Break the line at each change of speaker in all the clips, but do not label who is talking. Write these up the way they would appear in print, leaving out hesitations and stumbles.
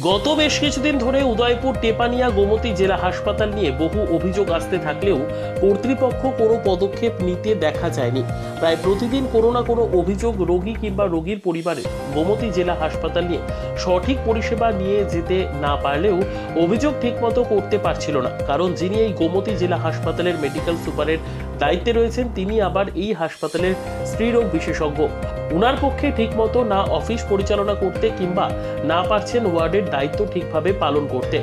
গত বেশ কিছুদিন ধরে উদয়পুর টেপানিয়া গোমতী জেলা হাসপাতাল নিয়ে বহু অভিযোগ আসতে থাকলেও কর্তৃপক্ষ কোনো পদক্ষেপ নিতে দেখা যায়নি। প্রায় প্রতিদিন কোনো না কোনো অভিযোগ রোগী কিংবা রোগীর পরিবারের গোমতী জেলা হাসপাতাল নিয়ে সঠিক পরিষেবা নিয়ে যেতে না পারলেও অভিযোগ ঠিকমতো করতে পারছিল না। কারণ যিনি এই গোমতী জেলা হাসপাতালের মেডিকেল সুপারের দায়িত্বে রয়েছেন তিনি আবার এই হাসপাতালের স্ত্রীরোগ বিশেষজ্ঞ। উনার পক্ষে ঠিকমতো না অফিস পরিচালনা করতে কিংবা না পারছেন ওয়ার্ডের দায়িত্ব ঠিকভাবে পালন করতে।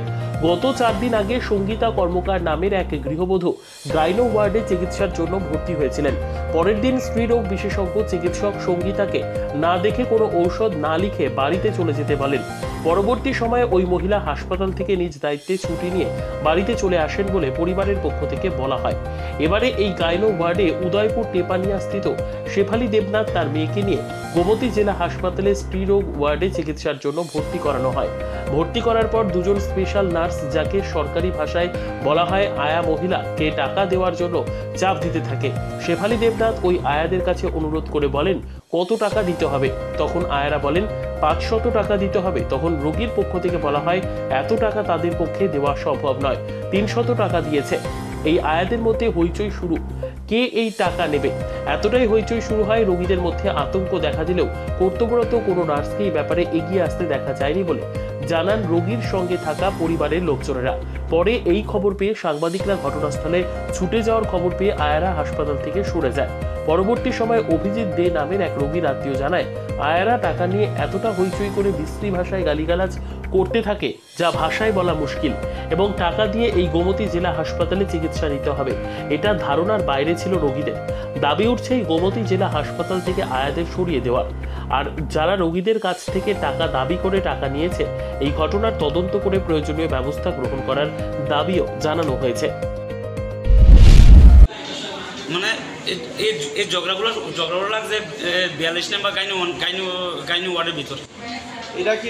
গত 4 দিন আগে সঙ্গীতা কর্মকার নামের এক গৃহবধূ গাইনো ওয়ার্ডে চিকিৎসার জন্য ভর্তি হয়েছিলেন। পরের দিন স্ত্রীরোগ বিশেষজ্ঞ চিকিৎসক সঙ্গীতাকে না দেখে কোনো ঔষধ না লিখে বাড়িতে চলে যেতে বলেন। পরবর্তী সময়ে ওই মহিলা হাসপাতাল থেকে নিজ দায়িত্বে ছুটি নিয়ে বাড়িতে চলে আসেন বলে পরিবারের পক্ষ থেকে বলা হয়। এবারে এই গাইনো ওয়ার্ডে উদয়পুর টেপানিয়া স্থিত শেফালি দেবনাথ তার মেয়েকে নিয়ে গোমতী জেলা হাসপাতালে স্ত্রীরোগ ওয়ার্ডে চিকিৎসার জন্য ভর্তি করানো হয়। ভর্তি করার পর দুজন স্পেশাল নার্স, যাকে সরকারি ভাষায় বলা হয় আয়া মহিলাকে টাকা দেওয়ার জন্য চাপ দিতে থাকে। শেফালি দেবনাথ ওই আয়াদের কাছে অনুরোধ করে বলেন কত টাকা দিতে হবে। তখন আয়ারা বলেন 500 টাকা দিতে হবে। তখন রোগীর পক্ষ থেকে বলা হয় এত টাকা তাদের পক্ষে দেওয়া সম্ভব নয়, 300 টাকা দিয়েছে। এই আয়াদের মধ্যে হইচই শুরু, কে এই টাকা নেবে, এতটাই হইচই শুরু হয়। রোগীদের মধ্যে আতঙ্ক দেখা দিলেও কর্তব্যরত কোনো নার্সকে এই ব্যাপারে এগিয়ে আসতে দেখা যায়নি বলে জানান রোগীর সঙ্গে থাকা পরিবারের লোকজনেরা। পরে এই খবর পেয়ে সাংবাদিকরা ঘটনাস্থলে ছুটে যাওয়ার খবর পেয়ে আয়ারা হাসপাতাল থেকে সরে যায়। পরবর্তী সময়ে অভিজিৎ দে নামের এক রোগীর আত্মীয় জানায় আয়ারা টাকা নিয়ে এতটা হইচই করে বিশ্রী ভাষায় গালিগালাজ করতে থাকে যা ভাষায় বলা মুশকিল, এবং টাকা দিয়ে এই গোমতী জেলা হাসপাতালে চিকিৎসা নিতে হবে এটা ধারণার বাইরে ছিল রোগীদের। দাবি উঠছে এই গোমতী জেলা হাসপাতাল থেকে আয়াদের সরিয়ে দেওয়া, আর যারা রোগীদের কাছ থেকে টাকা দাবি করে টাকা নিয়েছে এই ঘটনার তদন্ত করে প্রয়োজনীয় ব্যবস্থা গ্রহণ করার দাবিও জানানো হয়েছে।
মানে এই ঝগড়াগুলো লাগছে 42 নম্বর গাইনু ওয়ার্ডের ভিতরে।
এটা কি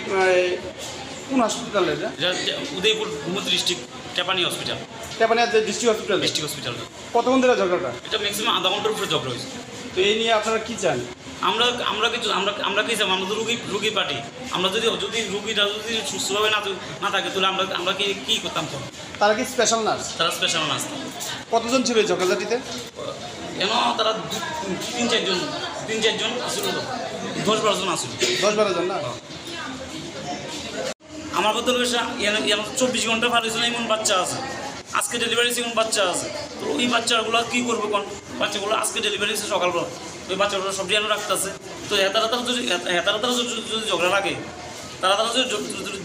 কোন হসপিটাল? এটা
Udaipur Gomati district Tepani hospital.
Tepania district hospital. কতক্ষণ ধরে ঝগড়াটা?
এটা ম্যাক্সিমাম আধা ঘন্টার উপরে ঝগড়া হয়েছে।
তো এই নিয়ে আপনারা কি চান?
আমরা কি চাই? আমরা তো রুগী পার্টি। আমরা যদি রুগীটা যদি সুস্থভাবে না থাকে তাহলে আমরা কি করতাম?
তারা কি স্পেশাল নার্স?
তারা স্পেশাল নার্স।
কতজন ছিল এই ঝগড়াটিতে?
তারা 3-4 জন আসছিল, 10-12 জন আসছিল।
10-12 জন না?
আমার কথা 24 ঘন্টা পার হয়েছিল, এমন বাচ্চা আছে আজকে ডেলিভারি হয়েছে, এমন বাচ্চা আছে। তো ওই বাচ্চাগুলো কী করবো? কোন বাচ্চাগুলো আজকে ডেলিভারি হয়েছে সকালবেলা, ওই বাচ্চাগুলো সব যেন রাখতেছে। তো হেতারা যদি ঝগড়া লাগে,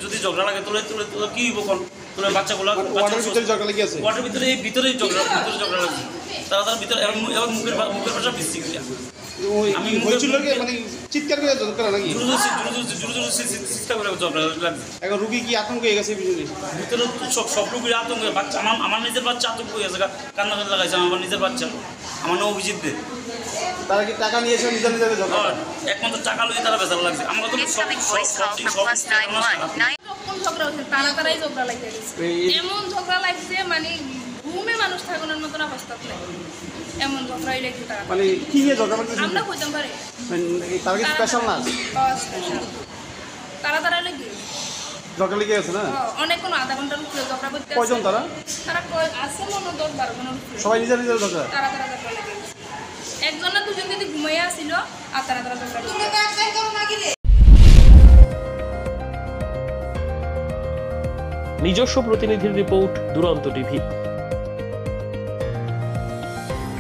যদি ঝগড়া লাগে তাহলে কী হইব? কোন তোলে বাচ্চাগুলো ওয়ার্ডের ভিতরে ভিতরেই ঝগড়া লাগছে। তারা ভিতরে এবং মুখের ভাষা বিশ্রী ক্রিয়া। আমি
চিৎকার করে
এখন
রুগী কি আতঙ্ক হয়ে গেছে?
ভিতরে সব রুগীর আতঙ্ক। বাচ্চা আমার নিজের বাচ্চা আতঙ্ক হয়ে গেছে, কান্না লাগাইছে আমার নিজের বাচ্চা, আমার নাম অভিজিৎ দে।
তারা কি টাকা নিয়েছে?
একমাত্র টাকা লইয়ে তারা বেজার লাগছে। আমরা তো
তাড়াতাড়ি ঝগড়া লাগতে গেছে, এমন ঝগড়া লাগছে মানে ঘুমে মানুষ থাকানোর মতন অবস্থা নেই, এমন ঝগড়াই লাগছে।
মানে কি নিয়ে ঝগড়া লাগছে
আমরা কইতাম পারি?
তারা কি স্পেশাল নার্স?
তাড়াতাড়ি লেগে
ঝগড়া লেগে গেছে না?
অনেক কোনো আধা ঘন্টার উপরে ঝগড়া করতে।
কয়জন তারা?
তারা আছে মনে 10-12 জনের উপরে।
সবাই নিজের ঝগড়া?
তাড়াতাড়ি ঝগড়া লেগে গেছে। একজন না দুজন যদি ঘুমাইয়া আসছিল আর তাড়াতাড়ি ঝগড়া।
নিজস্ব প্রতিনিধির রিপোর্ট, দুরন্ত টিভি।